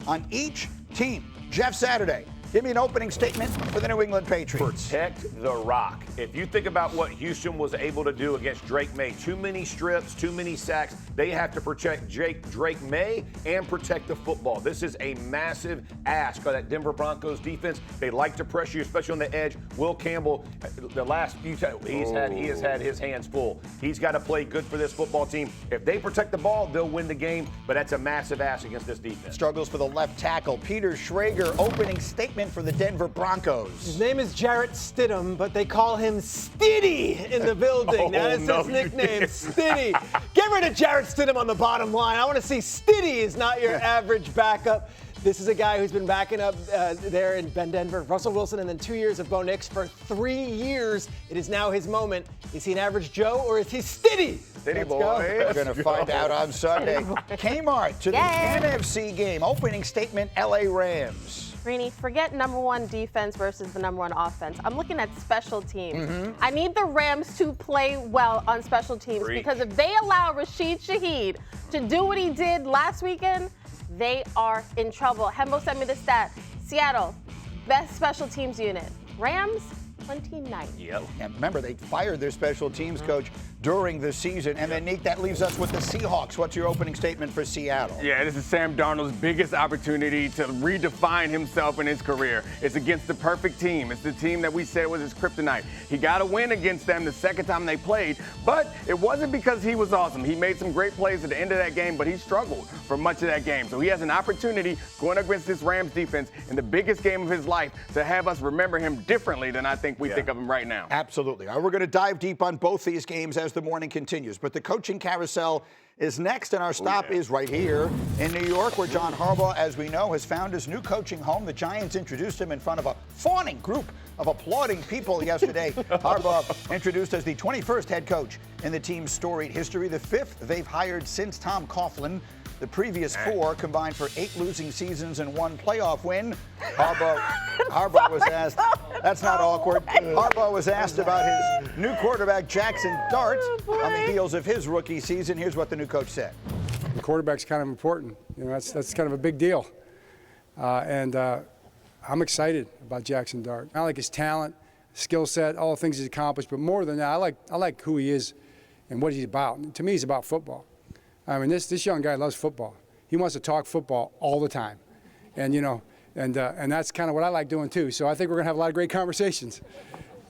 on each team. Jeff Saturday, give me an opening statement for the New England Patriots. Protect the rock. If you think about what Houston was able to do against Drake Maye, too many strips, too many sacks, they have to protect Drake Maye and protect the football. This is a massive ask by that Denver Broncos defense. They like to pressure you, especially on the edge. Will Campbell, the last few times, he has had his hands full. He's got to play good for this football team. If they protect the ball, they'll win the game, but that's a massive ask against this defense. Struggles for the left tackle. Peter Schrager, opening statement for the Denver Broncos. His name is Jarrett Stidham, but they call him Stiddy in the building. That is his nickname, Stiddy. Get rid of Jarrett Stidham on the bottom line. I want to see Stiddy is not your average backup. This is a guy who's been backing up there in Denver. Russell Wilson and then 2 years of Bo Nix for 3 years. It is now his moment. Is he an average Joe or is he Stiddy? Stiddy boy. We're going to find out on Sunday. Kmart to the NFC game. Opening statement, LA Rams. Greeny, forget number one defense versus the number one offense. I'm looking at special teams. I need the Rams to play well on special teams because if they allow Rashid Shaheed to do what he did last weekend, they are in trouble. Hembo sent me the stat. Seattle, best special teams unit. Rams, 29th. Yep. And remember, they fired their special teams coach during the season. And then, Nick, that leaves us with the Seahawks. What's your opening statement for Seattle? Yeah, this is Sam Darnold's biggest opportunity to redefine himself in his career. It's against the perfect team. It's the team that we said was his kryptonite. He got a win against them the second time they played, but it wasn't because he was awesome. He made some great plays at the end of that game, but he struggled for much of that game. So he has an opportunity going against this Rams defense in the biggest game of his life to have us remember him differently than I think we think of him right now. Absolutely. All right, we're going to dive deep on both these games as the morning continues. But the coaching carousel is next, and our stop is right here in New York, where John Harbaugh, as we know, has found his new coaching home. The Giants introduced him in front of a fawning group of applauding people yesterday. Harbaugh introduced as the 21st head coach in the team's storied history, the 5th they've hired since Tom Coughlin. The previous 4 combined for 8 losing seasons and 1 playoff win. Harbaugh was asked, that's not awkward. Harbaugh was asked about his new quarterback, Jaxson Dart, on the heels of his rookie season. Here's what the new coach said. The quarterback's kind of important. You know, that's kind of a big deal. I'm excited about Jaxson Dart. I like his talent, skill set, all the things he's accomplished. But more than that, I like who he is and what he's about. To me, he's about football. I mean, this young guy loves football. He wants to talk football all the time, and that's kind of what I like doing too. So I think we're gonna have a lot of great conversations.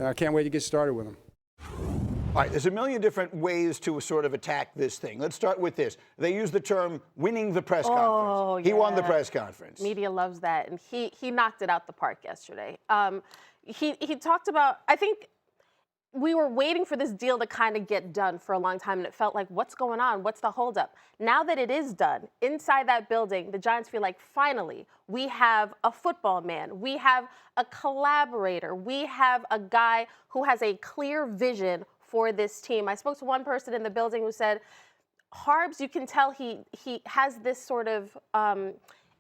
I can't wait to get started with him. All right, there's a million different ways to sort of attack this thing. Let's start with this. They use the term winning the press conference. He won the press conference. Media loves that, and he knocked it out the park yesterday. He talked about, I think, we were waiting for this deal to kind of get done for a long time, and it felt like, what's going on? What's the holdup? Now that it is done, inside that building, the Giants feel like, finally, we have a football man. We have a collaborator. We have a guy who has a clear vision for this team. I spoke to one person in the building who said, Harbs, you can tell he has this sort of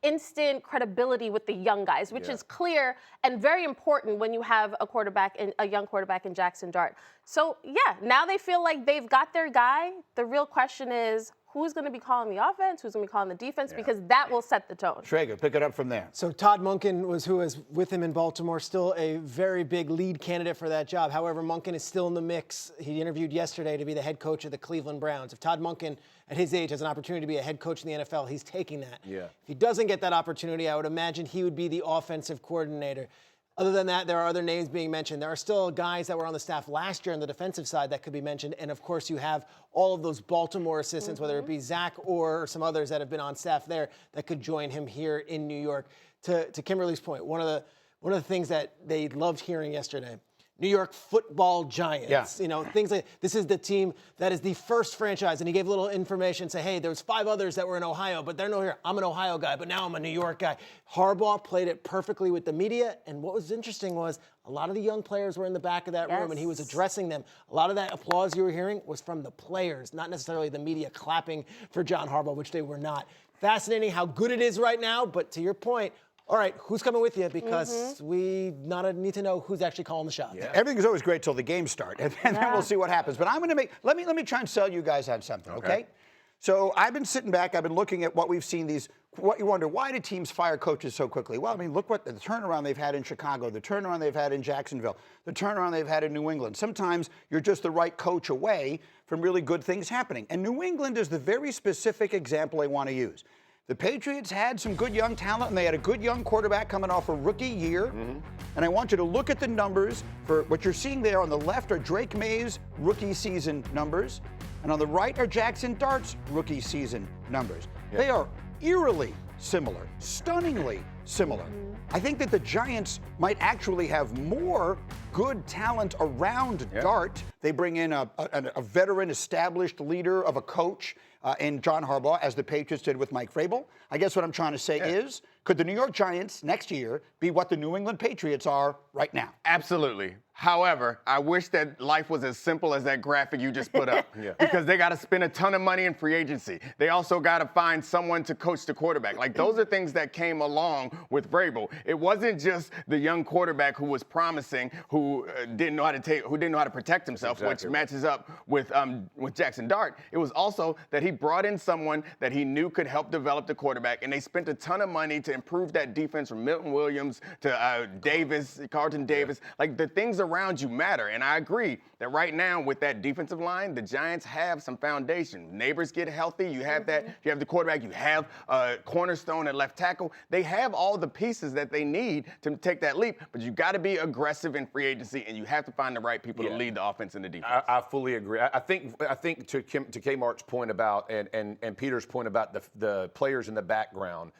instant credibility with the young guys, which is clear and very important when you have a young quarterback in Jaxson Dart. So, yeah, now they feel like they've got their guy. The real question is, who's going to be calling the offense, who's going to be calling the defense, because that will set the tone. Schrager, pick it up from there. So Todd Monken who was with him in Baltimore, still a very big lead candidate for that job. However, Monken is still in the mix. He interviewed yesterday to be the head coach of the Cleveland Browns. If Todd Monken, at his age, has an opportunity to be a head coach in the NFL, he's taking that. If he doesn't get that opportunity, I would imagine he would be the offensive coordinator. Other than that, there are other names being mentioned. There are still guys that were on the staff last year on the defensive side that could be mentioned. And, of course, you have all of those Baltimore assistants, whether it be Zach or some others that have been on staff there that could join him here in New York. To Kimberly's point, one of the things that they loved hearing yesterday, New York football giants. You know, things like this is the team that is the first franchise. And he gave a little information, say, hey, there's 5 others that were in Ohio, but they're not here. I'm an Ohio guy, but now I'm a New York guy. Harbaugh played it perfectly with the media. And what was interesting was a lot of the young players were in the back of that room, and he was addressing them. A lot of that applause you were hearing was from the players, not necessarily the media clapping for John Harbaugh, which they were not. Fascinating how good it is right now. But to your point, all right, who's coming with you? Because we need to know who's actually calling the shots. Everything's always great till the games start, and then we'll see what happens. But I'm going to let me try and sell you guys on something, okay? So I've been sitting back. I've been looking at what we've seen these what you wonder, why do teams fire coaches so quickly? Well, I mean, look what the turnaround they've had in Chicago, the turnaround they've had in Jacksonville, the turnaround they've had in New England. Sometimes you're just the right coach away from really good things happening. And New England is the very specific example I want to use. The Patriots had some good young talent, and they had a good young quarterback coming off a rookie year. And I want you to look at the numbers. For what you're seeing there on the left are Drake Maye's rookie season numbers, and on the right are Jaxson Dart's rookie season numbers. They are eerily similar, stunningly similar. I think that the Giants might actually have more good talent around Dart. They bring in a veteran, established leader of a coach in John Harbaugh, as the Patriots did with Mike Vrabel. I guess what I'm trying to say is, could the New York Giants next year be what the New England Patriots are right now? Absolutely. However, I wish that life was as simple as that graphic you just put up. Because they got to spend a ton of money in free agency. They also got to find someone to coach the quarterback. Like, those are things that came along with Vrabel. It wasn't just the young quarterback who was promising, who didn't know how to protect himself, which matches up with Jaxson Dart. It was also that he brought in someone that he knew could help develop the quarterback, and they spent a ton of money to improve that defense, from Milton Williams to Carlton Davis. Like, the things around you matter. And I agree that right now with that defensive line, the Giants have some foundation. Neighbors get healthy. You have that. You have the quarterback. You have cornerstone at left tackle. They have all the pieces that they need to take that leap. But you got to be aggressive in free agency, and you have to find the right people to lead the offense and the defense. I fully agree. I think to Kmart's point about and Peter's point about the players in the background.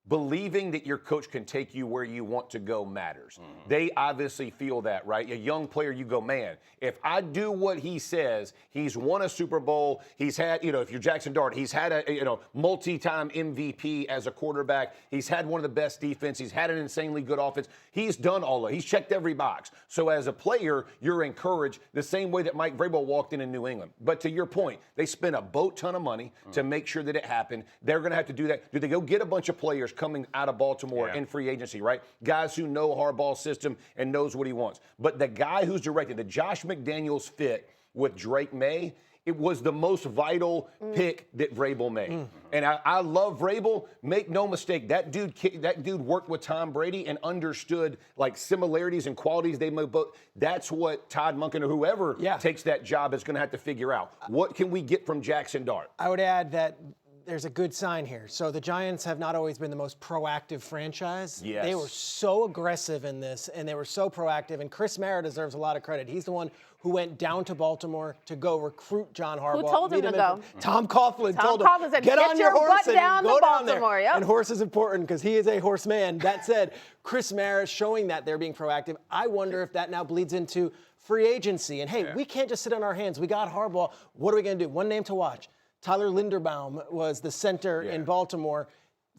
Believing that your coach can take you where you want to go matters. They obviously feel that, right? A young player, you go, man, if I do what he says, he's won a Super Bowl, he's had, if you're Jaxson Dart, he's had a, multi-time MVP as a quarterback, he's had one of the best defense, he's had an insanely good offense, he's done all of it, he's checked every box. So as a player, you're encouraged the same way that Mike Vrabel walked in New England. But to your point, they spent a boat ton of money to make sure that it happened. They're going to have to do that. Do they go get a bunch of players coming out of Baltimore in free agency, right? Guys who know Harbaugh's system and knows what he wants. But the guy who's directed, the Josh McDaniels fit with Drake Maye, it was the most vital pick that Vrabel made. And I love Vrabel. Make no mistake, that dude worked with Tom Brady and understood like similarities and qualities they made. But that's what Todd Monken or whoever takes that job is going to have to figure out. What can we get from Jaxson Dart? I would add that there's a good sign here. So the Giants have not always been the most proactive franchise. Yes. They were so aggressive in this, and they were so proactive, and Chris Mara deserves a lot of credit. He's the one who went down to Baltimore to go recruit John Harbaugh. Who told him to go? Tom Coughlin told him, said, get on your horse and down go to down there. Baltimore. Yep. And horse is important because he is a horseman. That said, Chris Mara showing that they're being proactive. I wonder if that now bleeds into free agency. And hey, we can't just sit on our hands. We got Harbaugh. What are we going to do? One name to watch. Tyler Linderbaum was the center in Baltimore.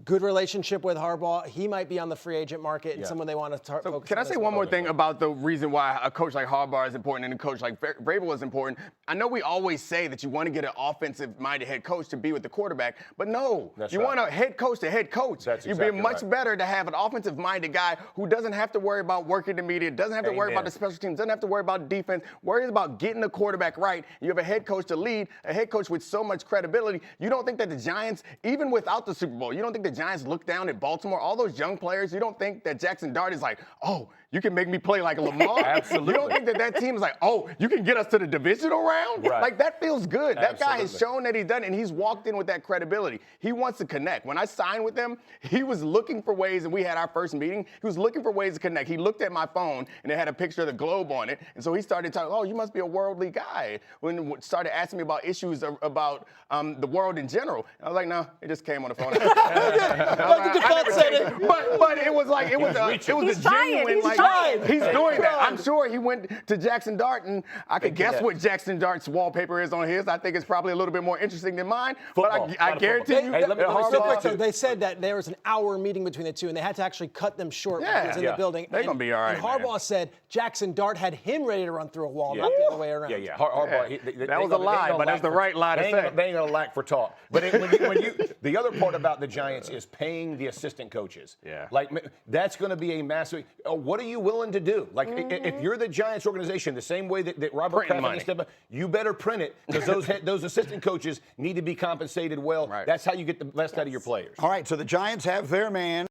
Good relationship with Harbaugh. He might be on the free agent market and someone they want to focus on. Can I say one more thing about the reason why a coach like Harbaugh is important and a coach like Vrabel is important? I know we always say that you want to get an offensive-minded head coach to be with the quarterback, but no. You want a head coach to head coach. You'd be much better to have an offensive-minded guy who doesn't have to worry about working the media, doesn't have to worry about the special teams, doesn't have to worry about defense, worries about getting the quarterback right. You have a head coach to lead, a head coach with so much credibility. You don't think that the Giants, even without the Super Bowl, you don't think the Giants look down at Baltimore, all those young players, you don't think that Jaxson Dart is like, oh, you can make me play like a Lamar? Absolutely. You don't think that team is like, oh, you can get us to the divisional round? Right. Like, that feels good. Absolutely. That guy has shown that he's done it, and he's walked in with that credibility. He wants to connect. When I signed with him, he was looking for ways, and we had our first meeting, he was looking for ways to connect. He looked at my phone, and it had a picture of the globe on it, and so he started talking, oh, you must be a worldly guy. When started asking me about issues about the world in general. And I was like, no, it just came on the phone. But it was like, it was a genuine, he's doing that. I'm sure he went to Jaxson Dart, and I could guess what Jaxson Dart's wallpaper is on his. I think it's probably a little bit more interesting than mine. Football. But I guarantee you, they said that there was an hour meeting between the two, and they had to actually cut them short when he was in the building. They're going to be all right, And Harbaugh said Jaxson Dart had him ready to run through a wall, not the other way around. Harbaugh, that was a lie, but that's the right lie to say. They ain't going to lack for talk. But the other part about the Giants Giants is paying the assistant coaches. Yeah. Like, that's going to be a massive. What are you willing to do? Like, if you're the Giants organization, the same way that Robert Kraft and you better print it, because those assistant coaches need to be compensated well. Right. That's how you get the best out of your players. All right, so the Giants have their man.